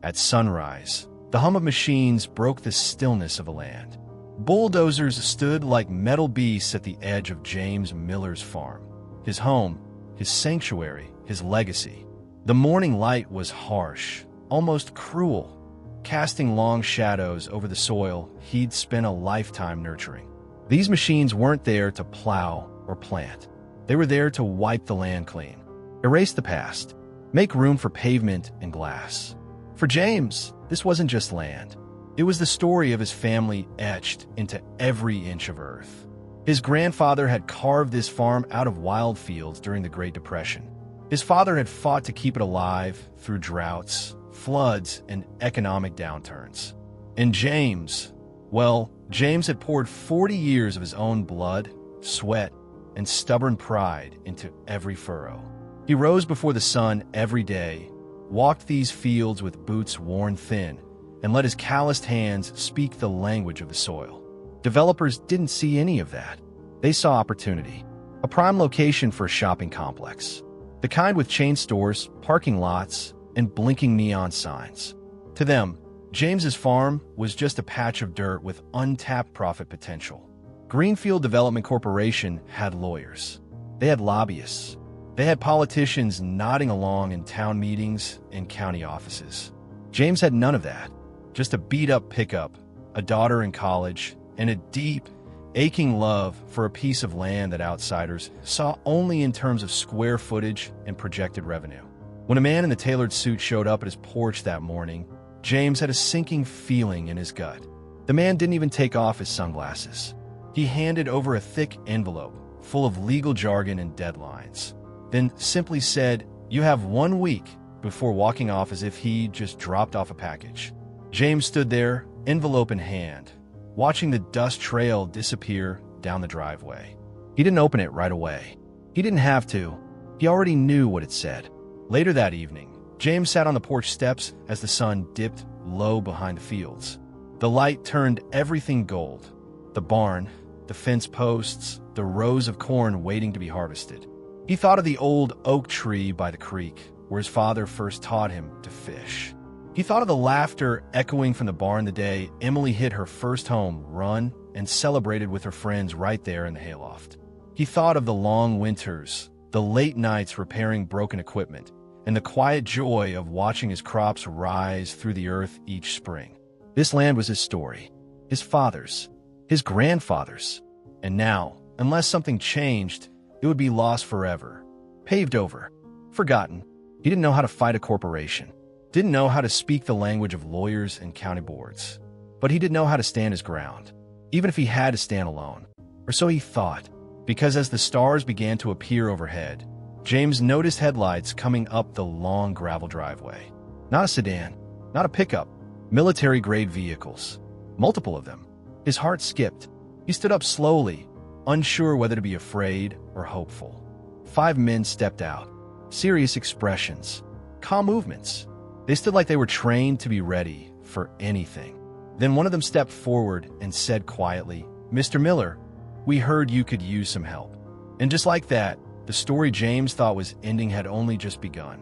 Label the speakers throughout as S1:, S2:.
S1: At sunrise, the hum of machines broke the stillness of the land. Bulldozers stood like metal beasts at the edge of James Miller's farm. His home, his sanctuary, his legacy. The morning light was harsh, almost cruel, casting long shadows over the soil he'd spent a lifetime nurturing. These machines weren't there to plow or plant. They were there to wipe the land clean, erase the past, make room for pavement and glass. For James, this wasn't just land. It was the story of his family etched into every inch of earth. His grandfather had carved this farm out of wild fields during the Great Depression. His father had fought to keep it alive through droughts, floods, and economic downturns. And James, well, James had poured 40 years of his own blood, sweat, and stubborn pride into every furrow. He rose before the sun every day, walked these fields with boots worn thin, and let his calloused hands speak the language of the soil. Developers didn't see any of that. They saw opportunity, a prime location for a shopping complex, the kind with chain stores, parking lots, and blinking neon signs. To them, James's farm was just a patch of dirt with untapped profit potential. Greenfield Development Corporation had lawyers. They had lobbyists. They had politicians nodding along in town meetings and county offices. James had none of that. Just a beat-up pickup, a daughter in college, and a deep, aching love for a piece of land that outsiders saw only in terms of square footage and projected revenue. When a man in the tailored suit showed up at his porch that morning, James had a sinking feeling in his gut. The man didn't even take off his sunglasses. He handed over a thick envelope full of legal jargon and deadlines, then simply said, "You have 1 week," before walking off as if he just dropped off a package. James stood there, envelope in hand, watching the dust trail disappear down the driveway. He didn't open it right away. He didn't have to. He already knew what it said. Later that evening, James sat on the porch steps as the sun dipped low behind the fields. The light turned everything gold. The barn, the fence posts, the rows of corn waiting to be harvested. He thought of the old oak tree by the creek, where his father first taught him to fish. He thought of the laughter echoing from the barn the day Emily hit her first home run and celebrated with her friends right there in the hayloft. He thought of the long winters, the late nights repairing broken equipment, and the quiet joy of watching his crops rise through the earth each spring. This land was his story, his father's, his grandfather's, and now, unless something changed, it would be lost forever, paved over, forgotten. He didn't know how to fight a corporation, didn't know how to speak the language of lawyers and county boards, but he did know how to stand his ground, even if he had to stand alone, or so he thought, because as the stars began to appear overhead, James noticed headlights coming up the long gravel driveway. Not a sedan, not a pickup, military-grade vehicles, multiple of them. His heart skipped. He stood up slowly, unsure whether to be afraid or hopeful. 5 men stepped out, serious expressions, calm movements. They stood like they were trained to be ready for anything. Then one of them stepped forward and said quietly, "Mr. Miller, we heard you could use some help." And just like that, the story James thought was ending had only just begun.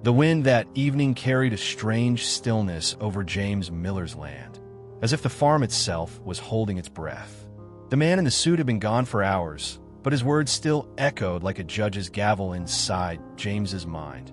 S1: The wind that evening carried a strange stillness over James Miller's land, as if the farm itself was holding its breath. The man in the suit had been gone for hours, but his words still echoed like a judge's gavel inside James's mind.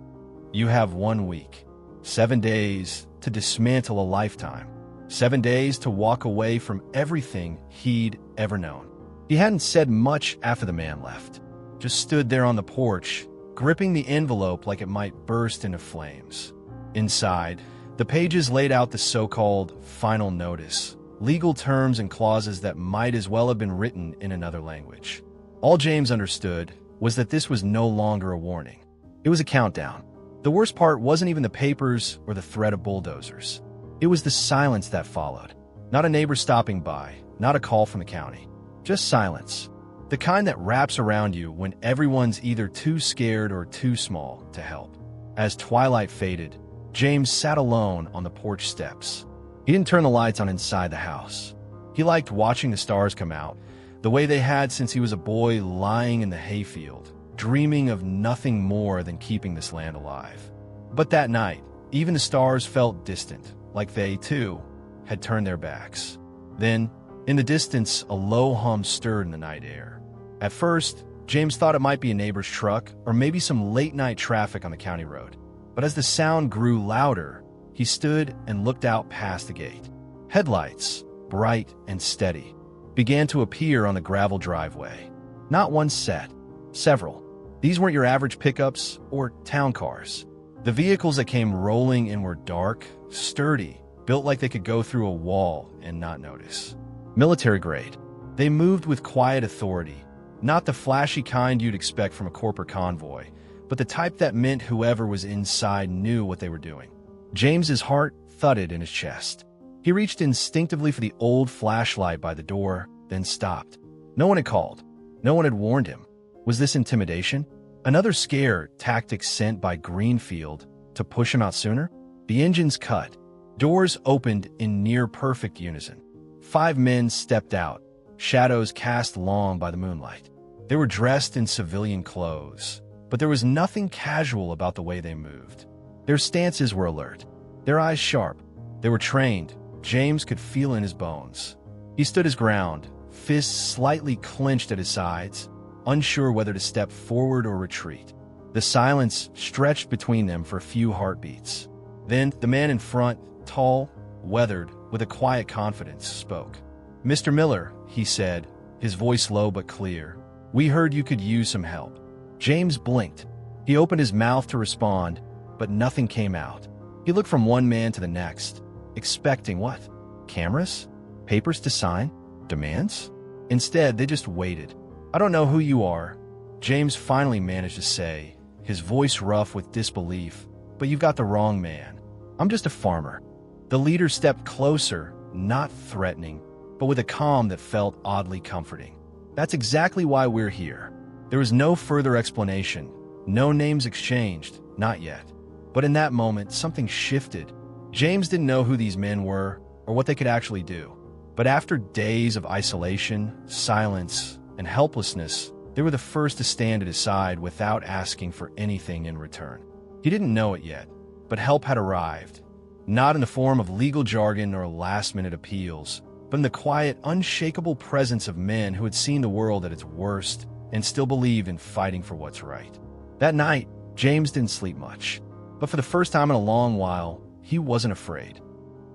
S1: You have 1 week, 7 days to dismantle a lifetime, 7 days to walk away from everything he'd ever known. He hadn't said much after the man left, just stood there on the porch, gripping the envelope like it might burst into flames. Inside, the pages laid out the so-called final notice, legal terms and clauses that might as well have been written in another language. All James understood was that this was no longer a warning. It was a countdown. The worst part wasn't even the papers or the threat of bulldozers. It was the silence that followed. Not a neighbor stopping by, not a call from the county. Just silence. The kind that wraps around you when everyone's either too scared or too small to help. As twilight faded, James sat alone on the porch steps. He didn't turn the lights on inside the house. He liked watching the stars come out, the way they had since he was a boy lying in the hayfield, dreaming of nothing more than keeping this land alive. But that night, Even the stars felt distant, like they, too, had turned their backs. Then, in the distance, a low hum stirred in the night air. At first, James thought it might be a neighbor's truck or maybe some late-night traffic on the county road. But as the sound grew louder, he stood and looked out past the gate. Headlights, bright and steady, began to appear on the gravel driveway. Not one set, several. These weren't your average pickups or town cars. The vehicles that came rolling in were dark, sturdy, built like they could go through a wall and not notice. Military grade. They moved with quiet authority, not the flashy kind you'd expect from a corporate convoy, but the type that meant whoever was inside knew what they were doing. James's heart thudded in his chest. He reached instinctively for the old flashlight by the door, then stopped. No one had called. No one had warned him. Was this intimidation? Another scare tactic sent by Greenfield to push him out sooner? The engines cut. Doors opened in near-perfect unison. 5 men stepped out, shadows cast long by the moonlight. They were dressed in civilian clothes, but there was nothing casual about the way they moved. Their stances were alert, their eyes sharp. They were trained. James could feel in his bones. He stood his ground, fists slightly clenched at his sides, unsure whether to step forward or retreat. The silence stretched between them for a few heartbeats. Then the man in front, tall, weathered, with a quiet confidence, spoke. "Mr. Miller," he said, his voice low but clear, "we heard you could use some help." James blinked. He opened his mouth to respond, but nothing came out. He looked from one man to the next, expecting what? Cameras? Papers to sign? Demands? Instead, they just waited. "I don't know who you are," James finally managed to say, his voice rough with disbelief, "but you've got the wrong man. I'm just a farmer." The leader stepped closer, not threatening, but with a calm that felt oddly comforting. "That's exactly why we're here." There was no further explanation, no names exchanged, not yet. But in that moment, something shifted. James didn't know who these men were or what they could actually do. But after days of isolation, silence, and helplessness, they were the first to stand at his side without asking for anything in return. He didn't know it yet, but help had arrived. Not in the form of legal jargon or last-minute appeals, but in the quiet, unshakable presence of men who had seen the world at its worst and still believed in fighting for what's right. That night, James didn't sleep much, but for the first time in a long while, he wasn't afraid.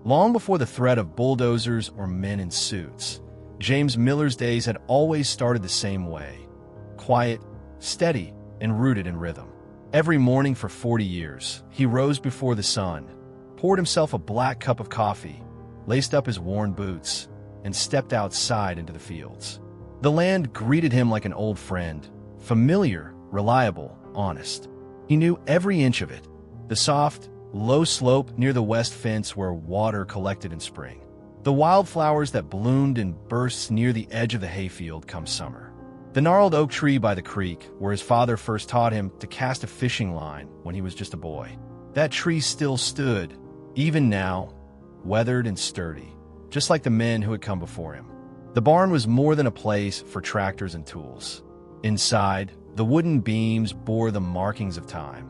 S1: Long before the threat of bulldozers or men in suits, James Miller's days had always started the same way. Quiet, steady, and rooted in rhythm. Every morning for 40 years, he rose before the sun, poured himself a black cup of coffee, laced up his worn boots, and stepped outside into the fields. The land greeted him like an old friend, familiar, reliable, honest. He knew every inch of it. The soft, low slope near the west fence where water collected in spring. The wildflowers that bloomed in bursts near the edge of the hayfield come summer. The gnarled oak tree by the creek where his father first taught him to cast a fishing line when he was just a boy. That tree still stood, even now, weathered and sturdy, just like the men who had come before him. The barn was more than a place for tractors and tools. Inside, the wooden beams bore the markings of time.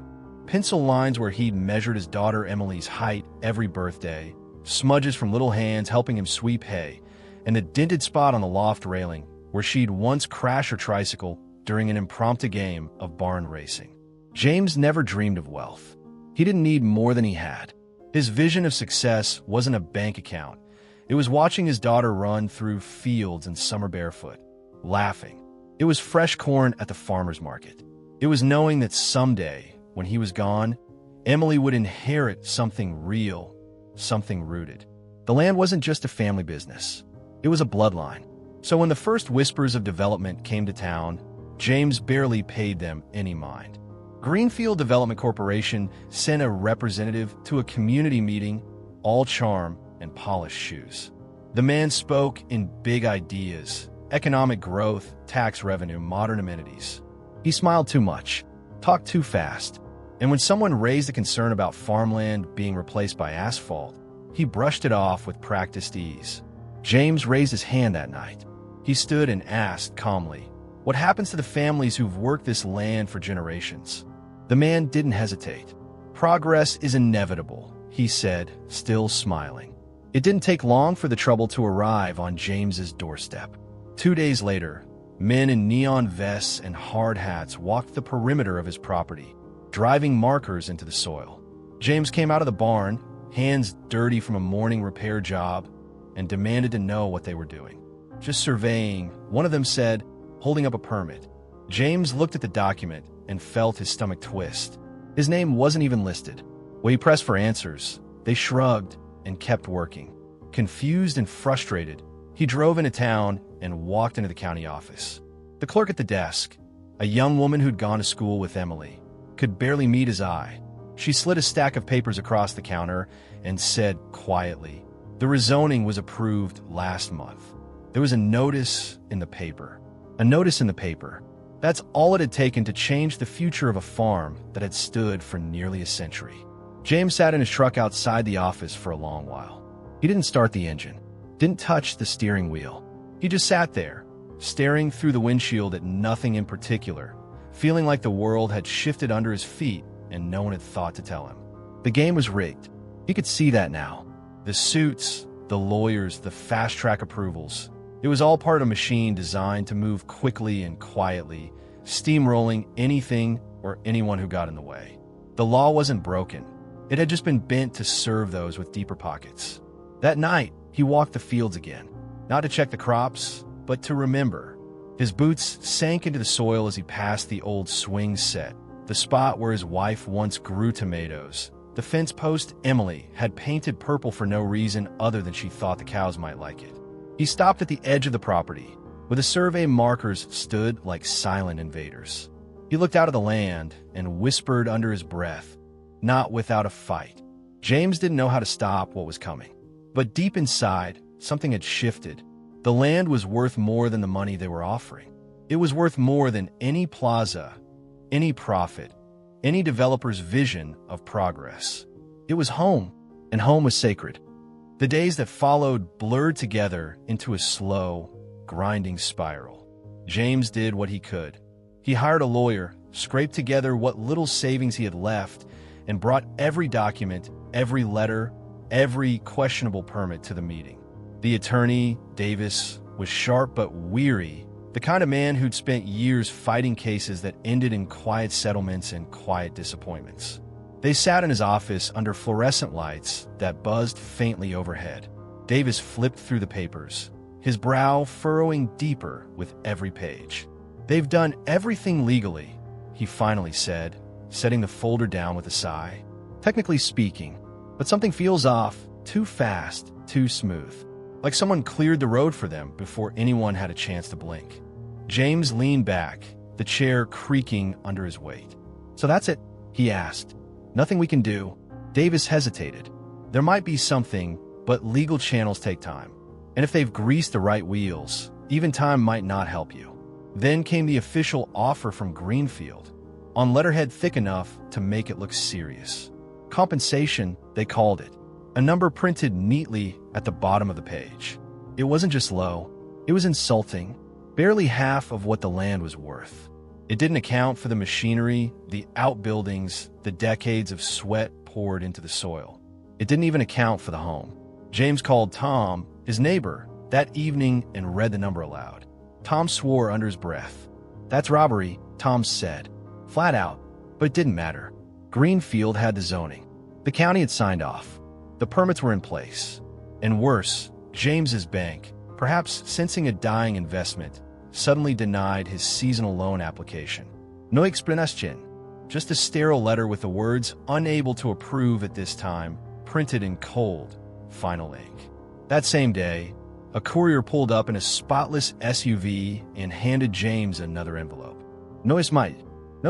S1: Pencil lines where he'd measured his daughter Emily's height every birthday, smudges from little hands helping him sweep hay, and the dented spot on the loft railing where she'd once crashed her tricycle during an impromptu game of barn racing. James never dreamed of wealth. He didn't need more than he had. His vision of success wasn't a bank account. It was watching his daughter run through fields in summer barefoot, laughing. It was fresh corn at the farmer's market. It was knowing that someday, when he was gone, Emily would inherit something real, something rooted. The land wasn't just a family business. It was a bloodline. So when the first whispers of development came to town, James barely paid them any mind. Greenfield Development Corporation sent a representative to a community meeting, all charm and polished shoes. The man spoke in big ideas, economic growth, tax revenue, modern amenities. He smiled too much, talked too fast, and when someone raised a concern about farmland being replaced by asphalt, he brushed it off with practiced ease. James raised his hand that night. He stood and asked calmly, "What happens to the families who've worked this land for generations?" The man didn't hesitate. Progress is inevitable, he said, still smiling. It didn't take long for the trouble to arrive on James's doorstep. 2 days later, men in neon vests and hard hats walked the perimeter of his property, driving markers into the soil. James came out of the barn, hands dirty from a morning repair job, and demanded to know what they were doing. Just surveying, one of them said, holding up a permit. James looked at the document and felt his stomach twist. His name wasn't even listed. When he pressed for answers, they shrugged and kept working. Confused and frustrated, he drove into town and walked into the county office. The clerk at the desk, a young woman who'd gone to school with Emily, could barely meet his eye. She slid a stack of papers across the counter and said quietly, "The rezoning was approved last month." There was a notice in the paper. A notice in the paper. That's all it had taken to change the future of a farm that had stood for nearly a century. James sat in his truck outside the office for a long while. He didn't start the engine, didn't touch the steering wheel. He just sat there, staring through the windshield at nothing in particular, feeling like the world had shifted under his feet and no one had thought to tell him. The game was rigged. He could see that now. The suits, the lawyers, the fast-track approvals. It was all part of a machine designed to move quickly and quietly, steamrolling anything or anyone who got in the way. The law wasn't broken. It had just been bent to serve those with deeper pockets. That night, he walked the fields again, not to check the crops, but to remember. His boots sank into the soil as he passed the old swing set, the spot where his wife once grew tomatoes. The fence post Emily had painted purple for no reason other than she thought the cows might like it. He stopped at the edge of the property, where the survey markers stood like silent invaders. He looked out of the land and whispered under his breath, "Not without a fight." James didn't know how to stop what was coming. But deep inside, something had shifted. The land was worth more than the money they were offering. It was worth more than any plaza, any profit, any developer's vision of progress. It was home, and home was sacred. The days that followed blurred together into a slow, grinding spiral. James did what he could. He hired a lawyer, scraped together what little savings he had left, and brought every document, every letter, every questionable permit to the meeting. The attorney, Davis, was sharp but weary, the kind of man who'd spent years fighting cases that ended in quiet settlements and quiet disappointments. They sat in his office under fluorescent lights that buzzed faintly overhead. Davis flipped through the papers, his brow furrowing deeper with every page. "They've done everything legally," he finally said, setting the folder down with a sigh. "Technically speaking, but something feels off, too fast, too smooth. Like someone cleared the road for them before anyone had a chance to blink." James leaned back, the chair creaking under his weight. "So that's it?" he asked. "Nothing we can do?" Davis hesitated. "There might be something, but legal channels take time. And if they've greased the right wheels, even time might not help you." Then came the official offer from Greenfield, on letterhead thick enough to make it look serious. Compensation, they called it. A number printed neatly at the bottom of the page. It wasn't just low, it was insulting. Barely half of what the land was worth. It didn't account for the machinery, the outbuildings, the decades of sweat poured into the soil. It didn't even account for the home. James called Tom, his neighbor, that evening and read the number aloud. Tom swore under his breath. "That's robbery," Tom said, flat out, but it didn't matter. Greenfield had the zoning. The county had signed off. The permits were in place. And worse, James's bank, perhaps sensing a dying investment, suddenly denied his seasonal loan application. No explanation, just a sterile letter with the words "unable to approve at this time" printed in cold, final ink. That same day, a courier pulled up in a spotless SUV and handed James another envelope. No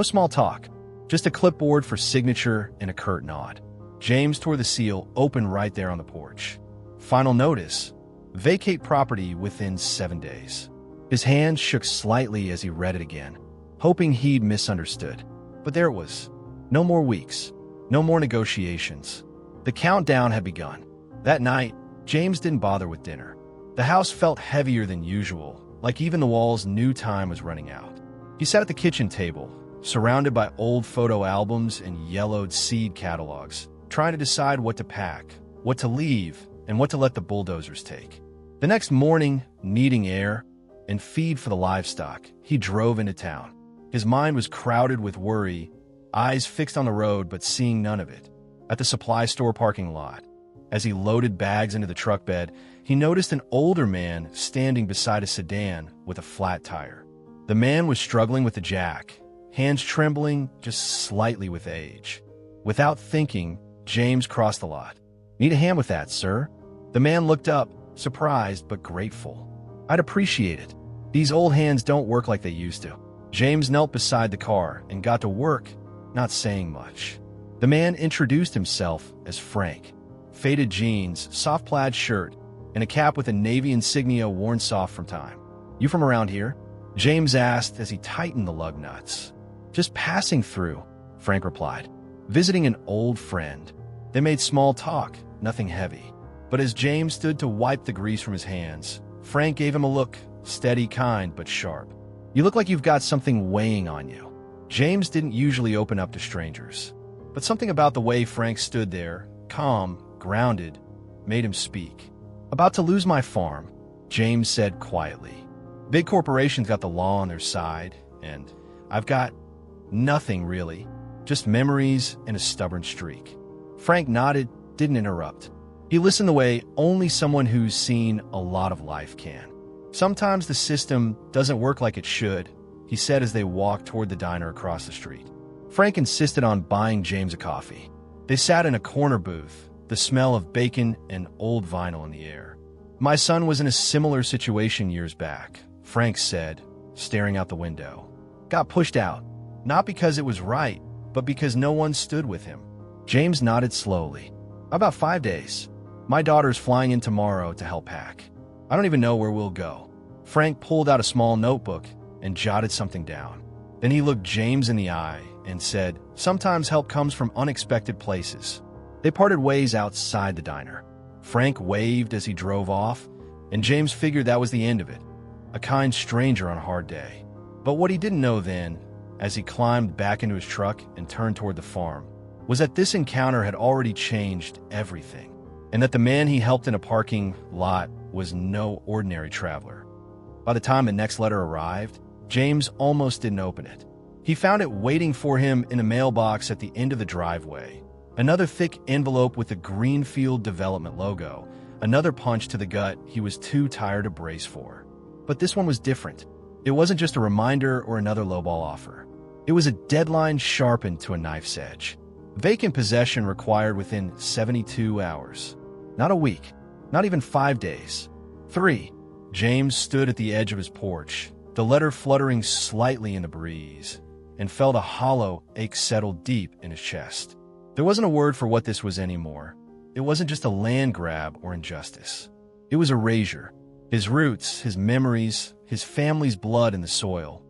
S1: small talk, just a clipboard for signature and a curt nod. James tore the seal open right there on the porch. Final notice: vacate property within 7 days. His hand shook slightly as he read it again, hoping he'd misunderstood. But there it was. No more weeks. No more negotiations. The countdown had begun. That night, James didn't bother with dinner. The house felt heavier than usual, like even the walls knew time was running out. He sat at the kitchen table, surrounded by old photo albums and yellowed seed catalogs, trying to decide what to pack, what to leave, and what to let the bulldozers take. The next morning, needing air and feed for the livestock, he drove into town. His mind was crowded with worry, eyes fixed on the road but seeing none of it. At the supply store parking lot, as he loaded bags into the truck bed, he noticed an older man standing beside a sedan with a flat tire. The man was struggling with the jack, hands trembling just slightly with age. Without thinking, James crossed the lot. "Need a hand with that, sir?" The man looked up, surprised but grateful. "I'd appreciate it. These old hands don't work like they used to." James knelt beside the car and got to work, not saying much. The man introduced himself as Frank. Faded jeans, soft plaid shirt, and a cap with a Navy insignia worn soft from time. "You from around here?" James asked as he tightened the lug nuts. "Just passing through," Frank replied. "Visiting an old friend." They made small talk, nothing heavy. But as James stood to wipe the grease from his hands, Frank gave him a look, steady, kind, but sharp. "You look like you've got something weighing on you." James didn't usually open up to strangers, but something about the way Frank stood there, calm, grounded, made him speak. "About to lose my farm," James said quietly. "Big corporations got the law on their side, and I've got nothing really, just memories and a stubborn streak." Frank nodded, didn't interrupt. He listened the way only someone who's seen a lot of life can. "Sometimes the system doesn't work like it should," he said as they walked toward the diner across the street. Frank insisted on buying James a coffee. They sat in a corner booth, the smell of bacon and old vinyl in the air. "My son was in a similar situation years back," Frank said, staring out the window. "Got pushed out, not because it was right, but because no one stood with him." James nodded slowly. "About 5 days. My daughter's flying in tomorrow to help pack. I don't even know where we'll go." Frank pulled out a small notebook and jotted something down. Then he looked James in the eye and said, "Sometimes help comes from unexpected places." They parted ways outside the diner. Frank waved as he drove off, and James figured that was the end of it. A kind stranger on a hard day. But what he didn't know then, as he climbed back into his truck and turned toward the farm, was that this encounter had already changed everything, and that the man he helped in a parking lot was no ordinary traveler. By the time the next letter arrived, James almost didn't open it. He found it waiting for him in a mailbox at the end of the driveway. Another thick envelope with the Greenfield Development logo, another punch to the gut he was too tired to brace for. But this one was different. It wasn't just a reminder or another lowball offer. It was a deadline sharpened to a knife's edge. Vacant possession required within 72 hours. Not a week, not even 5 days. 3. James stood at the edge of his porch, the letter fluttering slightly in the breeze, and felt a hollow ache settle deep in his chest. There wasn't a word for what this was anymore. It wasn't just a land grab or injustice. It was erasure. His roots, his memories, his family's blood in the soil,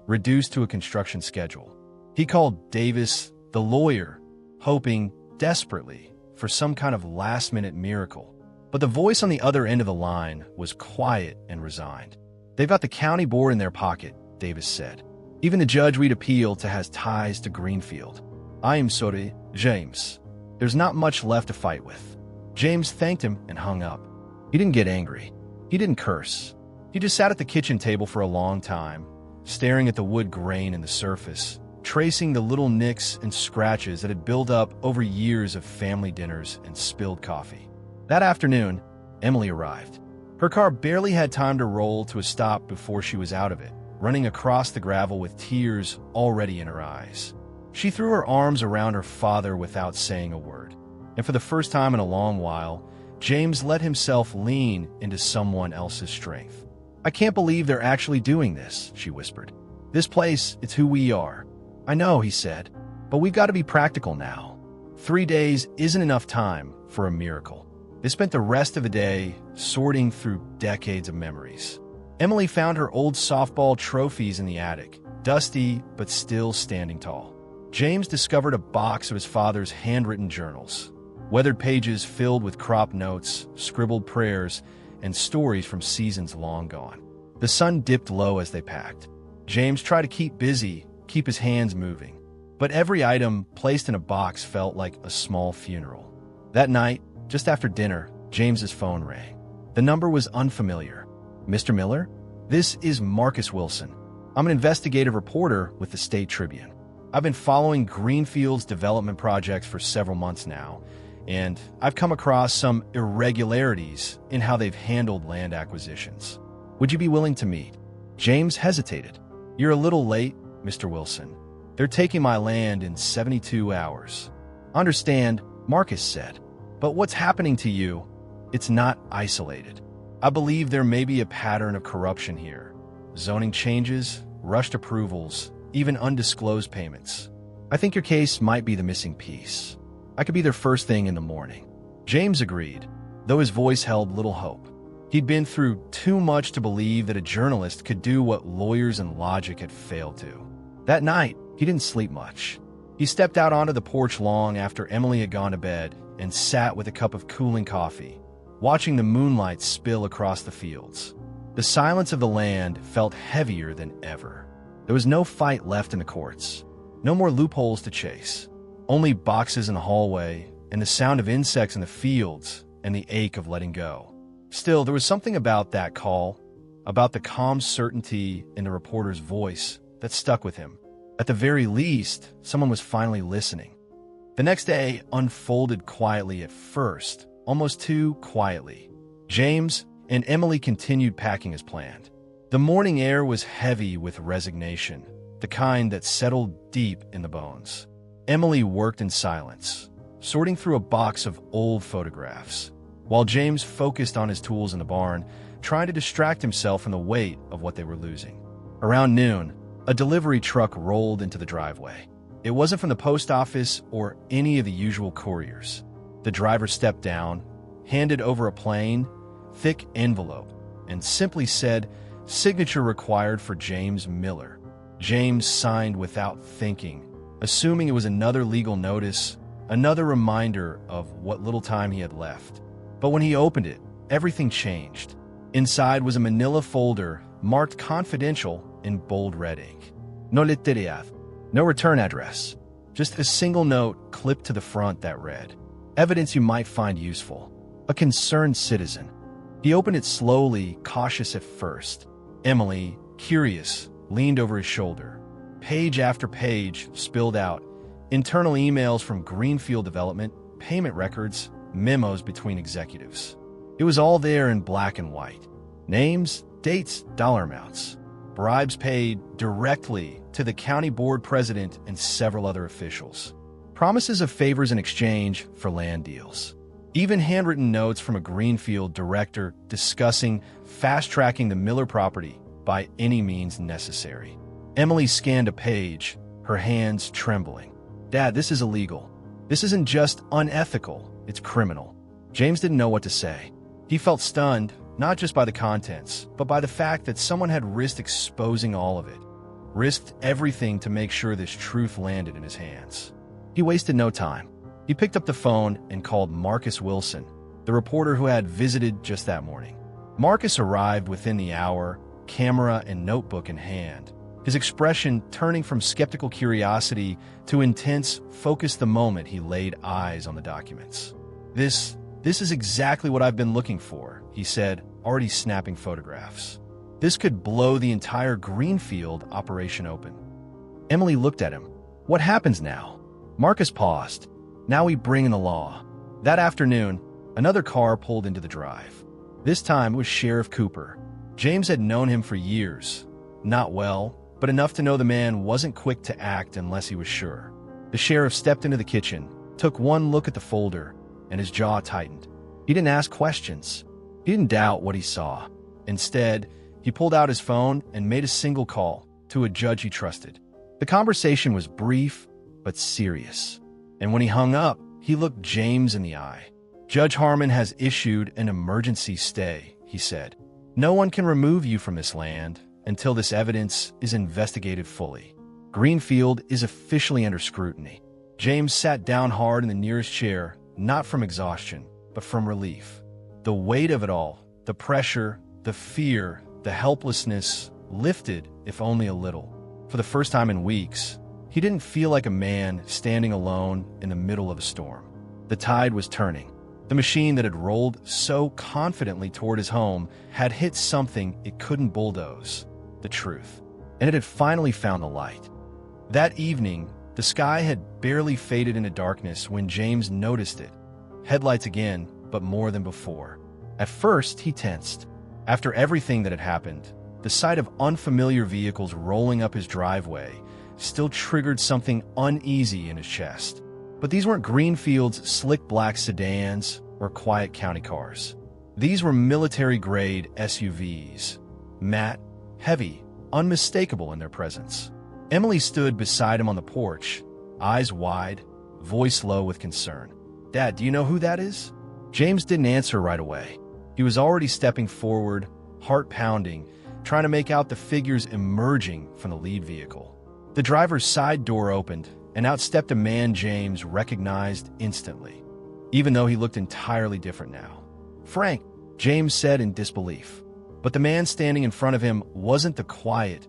S1: reduced to a construction schedule. He called Davis, the lawyer, hoping desperately for some kind of last-minute miracle. But the voice on the other end of the line was quiet and resigned. "They've got the county board in their pocket," Davis said. "Even the judge we'd appeal to has ties to Greenfield. I am sorry, James. There's not much left to fight with." James thanked him and hung up. He didn't get angry. He didn't curse. He just sat at the kitchen table for a long time, staring at the wood grain in the surface, tracing the little nicks and scratches that had built up over years of family dinners and spilled coffee. That afternoon, Emily arrived. Her car barely had time to roll to a stop before she was out of it, running across the gravel with tears already in her eyes. She threw her arms around her father without saying a word. And for the first time in a long while, James let himself lean into someone else's strength. "I can't believe they're actually doing this," she whispered. "This place, it's who we are." "I know," he said, "but we've got to be practical now. 3 days isn't enough time for a miracle." They spent the rest of the day sorting through decades of memories. Emily found her old softball trophies in the attic, dusty but still standing tall. James discovered a box of his father's handwritten journals, weathered pages filled with crop notes, scribbled prayers, and stories from seasons long gone. The sun dipped low as they packed. James tried to keep busy, keep his hands moving. But every item placed in a box felt like a small funeral. That night, just after dinner, James's phone rang. The number was unfamiliar. "Mr. Miller? This is Marcus Wilson. I'm an investigative reporter with the State Tribune. I've been following Greenfield's development projects for several months now, and I've come across some irregularities in how they've handled land acquisitions. Would you be willing to meet?" James hesitated. "You're a little late, Mr. Wilson. They're taking my land in 72 hours. Understand," Marcus said. "But what's happening to you, it's not isolated. I believe there may be a pattern of corruption here. Zoning changes, rushed approvals, even undisclosed payments. I think your case might be the missing piece. I could be there first thing in the morning." James agreed, though his voice held little hope. He'd been through too much to believe that a journalist could do what lawyers and logic had failed to. That night, he didn't sleep much. He stepped out onto the porch long after Emily had gone to bed and sat with a cup of cooling coffee, watching the moonlight spill across the fields. The silence of the land felt heavier than ever. There was no fight left in the courts, no more loopholes to chase, only boxes in the hallway and the sound of insects in the fields and the ache of letting go. Still, there was something about that call, about the calm certainty in the reporter's voice, that stuck with him. At the very least, someone was finally listening. The next day unfolded quietly at first, almost too quietly. James and Emily continued packing as planned. The morning air was heavy with resignation, the kind that settled deep in the bones. Emily worked in silence, sorting through a box of old photographs, while James focused on his tools in the barn, trying to distract himself from the weight of what they were losing. Around noon, a delivery truck rolled into the driveway. It wasn't from the post office or any of the usual couriers. The driver stepped down, handed over a plain, thick envelope, and simply said, "Signature required for James Miller." James signed without thinking, assuming it was another legal notice, another reminder of what little time he had left. But when he opened it, everything changed. Inside was a manila folder marked confidential in bold red ink. "No letteridad," no return address, just a single note clipped to the front that read, "Evidence you might find useful. A concerned citizen." He opened it slowly, cautious at first. Emily, curious, leaned over his shoulder. Page after page spilled out. Internal emails from Greenfield Development, payment records, memos between executives. It was all there in black and white. Names, dates, dollar amounts. Bribes paid directly to the county board president and several other officials. Promises of favors in exchange for land deals. Even handwritten notes from a Greenfield director discussing fast-tracking the Miller property by any means necessary. Emily scanned a page, her hands trembling. "Dad, this is illegal. This isn't just unethical, it's criminal." James didn't know what to say. He felt stunned, not just by the contents, but by the fact that someone had risked exposing all of it, risked everything to make sure this truth landed in his hands. He wasted no time. He picked up the phone and called Marcus Wilson, the reporter who had visited just that morning. Marcus arrived within the hour, camera and notebook in hand, his expression turning from skeptical curiosity to intense, focused the moment he laid eyes on the documents. This is exactly what I've been looking for," he said, already snapping photographs. "This could blow the entire Greenfield operation open." Emily looked at him. "What happens now?" Marcus paused. "Now we bring in the law." That afternoon, another car pulled into the drive. This time it was Sheriff Cooper. James had known him for years. Not well, but enough to know the man wasn't quick to act unless he was sure. The sheriff stepped into the kitchen, took one look at the folder, and his jaw tightened. He didn't ask questions. He didn't doubt what he saw. Instead, he pulled out his phone and made a single call to a judge he trusted. The conversation was brief, but serious. And when he hung up, he looked James in the eye. "Judge Harmon has issued an emergency stay," he said. "No one can remove you from this land until this evidence is investigated fully. Greenfield is officially under scrutiny." James sat down hard in the nearest chair, not from exhaustion, but from relief. The weight of it all, the pressure, the fear, the helplessness, lifted, if only a little. For the first time in weeks, he didn't feel like a man standing alone in the middle of a storm. The tide was turning. The machine that had rolled so confidently toward his home had hit something it couldn't bulldoze: the truth. And it had finally found the light. That evening, the sky had barely faded into darkness when James noticed it. Headlights again, but more than before. At first, he tensed. After everything that had happened, the sight of unfamiliar vehicles rolling up his driveway still triggered something uneasy in his chest. But these weren't Greenfield's slick black sedans or quiet county cars. These were military-grade SUVs, matte, heavy, unmistakable in their presence. Emily stood beside him on the porch, eyes wide, voice low with concern. "Dad, do you know who that is?" James didn't answer right away. He was already stepping forward, heart pounding, trying to make out the figures emerging from the lead vehicle. The driver's side door opened, and out stepped a man James recognized instantly, even though he looked entirely different now. "Frank," James said in disbelief. But the man standing in front of him wasn't the quiet,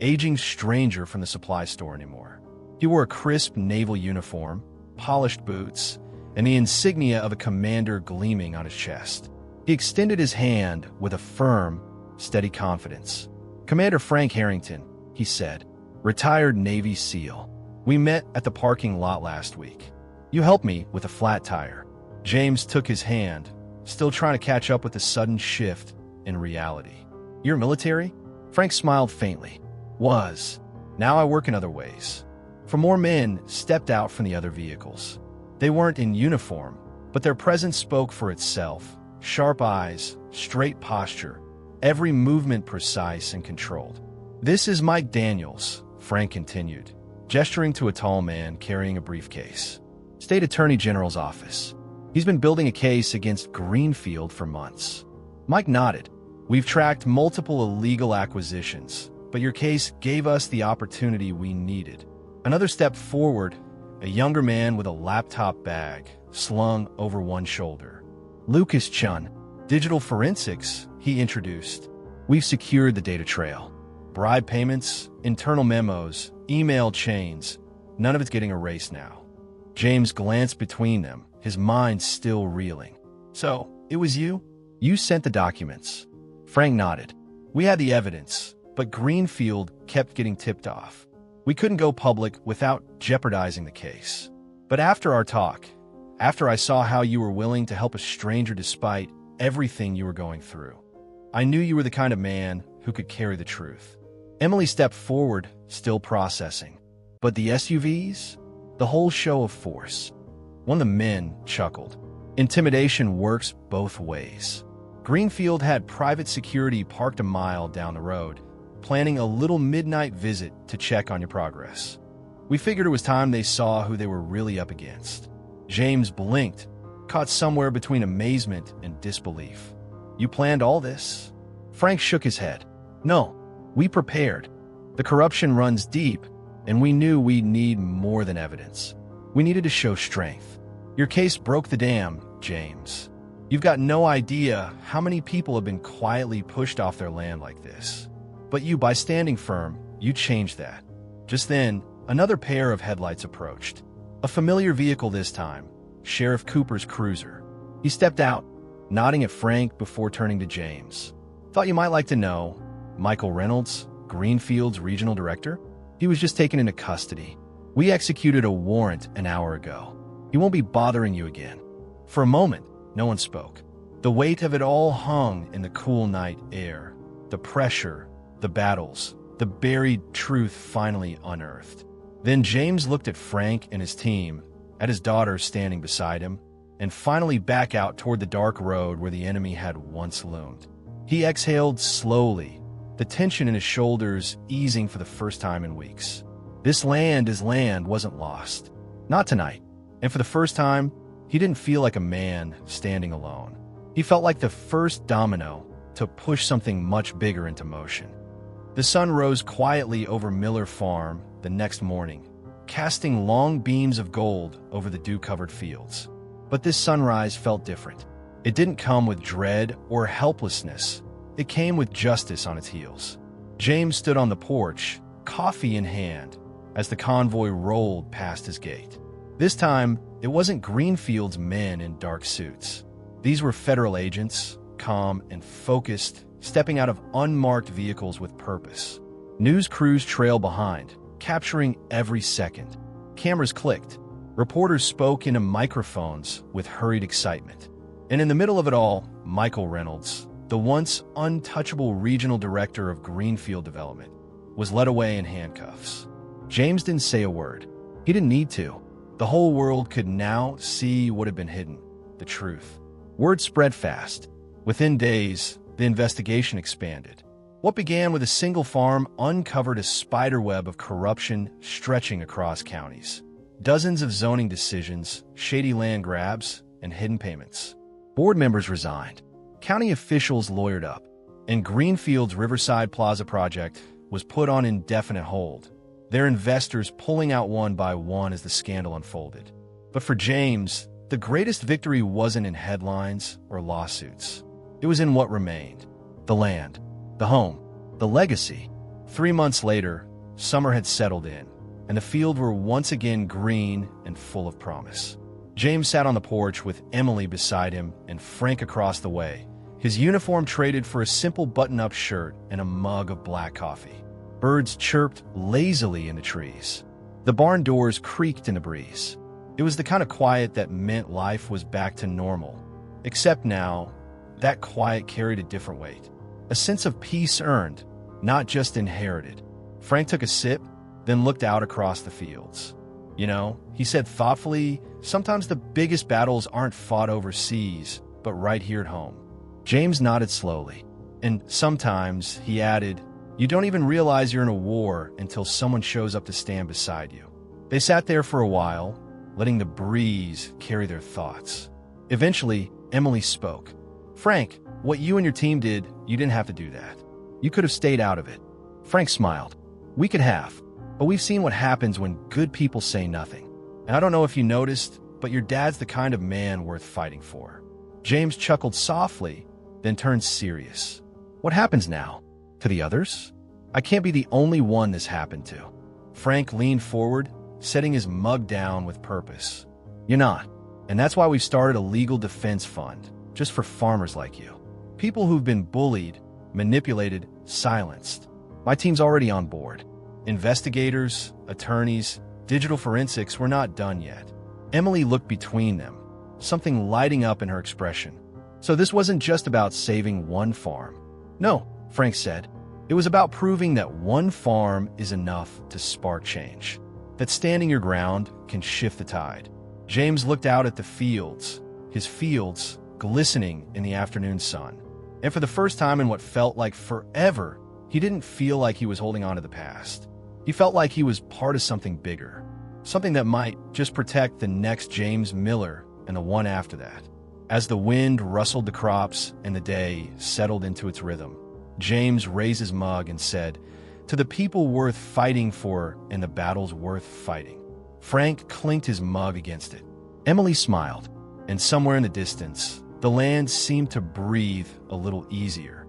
S1: aging stranger from the supply store anymore. He wore a crisp naval uniform, polished boots, and the insignia of a commander gleaming on his chest. He extended his hand with a firm, steady confidence. "Commander Frank Harrington," he said, "retired Navy SEAL. We met at the parking lot last week. You helped me with a flat tire." James took his hand, still trying to catch up with the sudden shift in reality. "You're military?" Frank smiled faintly. "Was. Now I work in other ways." For more men stepped out from the other vehicles. They weren't in uniform, but their presence spoke for itself. Sharp eyes, straight posture, every movement precise and controlled. "This is Mike Daniels," Frank continued, gesturing to a tall man carrying a briefcase. "State Attorney General's office. He's been building a case against Greenfield for months." Mike nodded. "We've tracked multiple illegal acquisitions, but your case gave us the opportunity we needed." Another step forward, a younger man with a laptop bag slung over one shoulder. "Lucas Chun, Digital Forensics," he introduced. "We've secured the data trail. Bribe payments, internal memos, email chains. None of it's getting erased now." James glanced between them, his mind still reeling. "So, it was you? You sent the documents?" Frank nodded. "We had the evidence, but Greenfield kept getting tipped off. We couldn't go public without jeopardizing the case. But after our talk, after I saw how you were willing to help a stranger despite everything you were going through, I knew you were the kind of man who could carry the truth." Emily stepped forward, still processing. "But the SUVs? The whole show of force?" One of the men chuckled. "Intimidation works both ways. Greenfield had private security parked a mile down the road, planning a little midnight visit to check on your progress. We figured it was time they saw who they were really up against." James blinked, caught somewhere between amazement and disbelief. "You planned all this?" Frank shook his head. "No, we prepared. The corruption runs deep, and we knew we'd need more than evidence. We needed to show strength. Your case broke the dam, James. You've got no idea how many people have been quietly pushed off their land like this. But you, by standing firm, you changed that." Just then, another pair of headlights approached. A familiar vehicle this time, Sheriff Cooper's cruiser. He stepped out, nodding at Frank before turning to James. "Thought you might like to know, Michael Reynolds, Greenfield's regional director? He was just taken into custody. We executed a warrant an hour ago. He won't be bothering you again." For a moment, no one spoke. The weight of it all hung in the cool night air. The pressure, the battles, the buried truth finally unearthed. Then James looked at Frank and his team, at his daughter standing beside him, and finally back out toward the dark road where the enemy had once loomed. He exhaled slowly, the tension in his shoulders easing for the first time in weeks. This land, his land, wasn't lost. Not tonight. And for the first time, he didn't feel like a man standing alone. He felt like the first domino to push something much bigger into motion. The sun rose quietly over Miller Farm the next morning, casting long beams of gold over the dew-covered fields. But this sunrise felt different. It didn't come with dread or helplessness. It came with justice on its heels. James stood on the porch, coffee in hand, as the convoy rolled past his gate. This time, it wasn't Greenfield's men in dark suits. These were federal agents, calm and focused, stepping out of unmarked vehicles with purpose. News crews trailed behind, capturing every second. Cameras clicked. Reporters spoke into microphones with hurried excitement. And in the middle of it all, Michael Reynolds, the once untouchable regional director of Greenfield Development, was led away in handcuffs. James didn't say a word. He didn't need to. The whole world could now see what had been hidden, the truth. Word spread fast. Within days, the investigation expanded. What began with a single farm uncovered a spiderweb of corruption stretching across counties. Dozens of zoning decisions, shady land grabs, and hidden payments. Board members resigned. County officials lawyered up, and Greenfield's Riverside Plaza project was put on indefinite hold, their investors pulling out one by one as the scandal unfolded. But for James, the greatest victory wasn't in headlines or lawsuits. It was in what remained. The land, the home, the legacy. 3 months later, summer had settled in, and the fields were once again green and full of promise. James sat on the porch with Emily beside him and Frank across the way, his uniform traded for a simple button-up shirt and a mug of black coffee. Birds chirped lazily in the trees. The barn doors creaked in the breeze. It was the kind of quiet that meant life was back to normal. Except now, that quiet carried a different weight. A sense of peace earned, not just inherited. Frank took a sip, then looked out across the fields. You know, he said thoughtfully, sometimes the biggest battles aren't fought overseas, but right here at home. James nodded slowly. And sometimes, he added, you don't even realize you're in a war until someone shows up to stand beside you. They sat there for a while, letting the breeze carry their thoughts. Eventually, Emily spoke. Frank, what you and your team did, you didn't have to do that. You could have stayed out of it. Frank smiled. We could have, but we've seen what happens when good people say nothing. And I don't know if you noticed, but your dad's the kind of man worth fighting for. James chuckled softly, then turned serious. What happens now? To the others? I can't be the only one this happened to. Frank leaned forward, setting his mug down with purpose. You're not. And that's why we've started a legal defense fund, just for farmers like you. People who've been bullied, manipulated, silenced. My team's already on board. Investigators, attorneys, digital forensics, we're not done yet. Emily looked between them, something lighting up in her expression. So this wasn't just about saving one farm. No, Frank said. It was about proving that one farm is enough to spark change. That standing your ground can shift the tide. James looked out at the fields, his fields glistening in the afternoon sun. And for the first time in what felt like forever, he didn't feel like he was holding on to the past. He felt like he was part of something bigger, something that might just protect the next James Miller and the one after that. As the wind rustled the crops and the day settled into its rhythm, James raised his mug and said, to the people worth fighting for and the battles worth fighting. Frank clinked his mug against it. Emily smiled, and somewhere in the distance, the land seemed to breathe a little easier.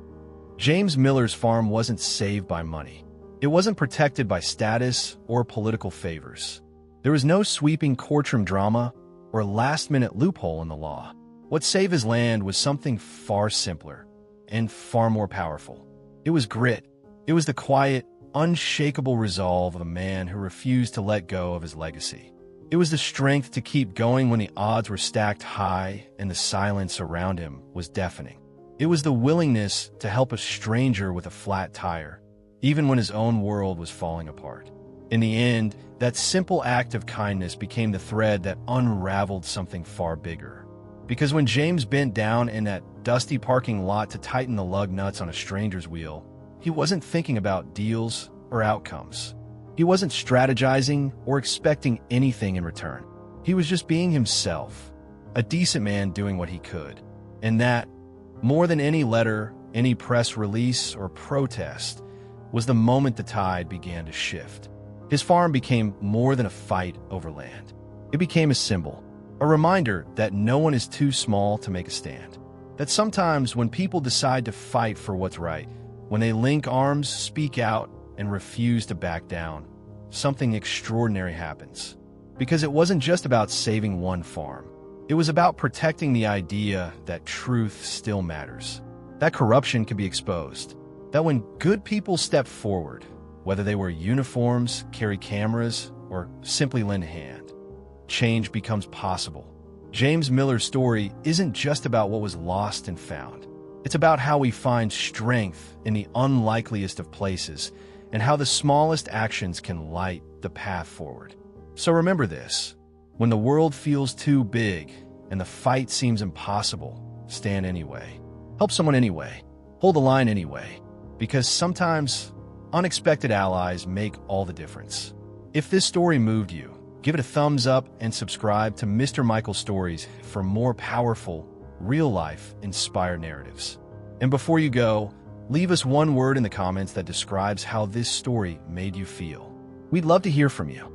S1: James Miller's farm wasn't saved by money. It wasn't protected by status or political favors. There was no sweeping courtroom drama or last-minute loophole in the law. What saved his land was something far simpler and far more powerful. It was grit. It was the quiet, unshakable resolve of a man who refused to let go of his legacy. It was the strength to keep going when the odds were stacked high and the silence around him was deafening. It was the willingness to help a stranger with a flat tire, even when his own world was falling apart. In the end, that simple act of kindness became the thread that unraveled something far bigger. Because when James bent down in that dusty parking lot to tighten the lug nuts on a stranger's wheel, he wasn't thinking about deals or outcomes. He wasn't strategizing or expecting anything in return. He was just being himself, a decent man doing what he could. And that, more than any letter, any press release or protest, was the moment the tide began to shift. His farm became more than a fight over land. It became a symbol, a reminder that no one is too small to make a stand. That sometimes when people decide to fight for what's right, when they link arms, speak out, and refuse to back down, something extraordinary happens. Because it wasn't just about saving one farm. It was about protecting the idea that truth still matters, that corruption can be exposed, that when good people step forward, whether they wear uniforms, carry cameras, or simply lend a hand, change becomes possible. James Miller's story isn't just about what was lost and found. It's about how we find strength in the unlikeliest of places and how the smallest actions can light the path forward. So remember this: when the world feels too big and the fight seems impossible, stand anyway. Help someone anyway. Hold the line anyway. Because sometimes unexpected allies make all the difference. If this story moved you, give it a thumbs up and subscribe to Mr. Michael Stories for more powerful, real-life, inspired narratives. And before you go, leave us one word in the comments that describes how this story made you feel. We'd love to hear from you.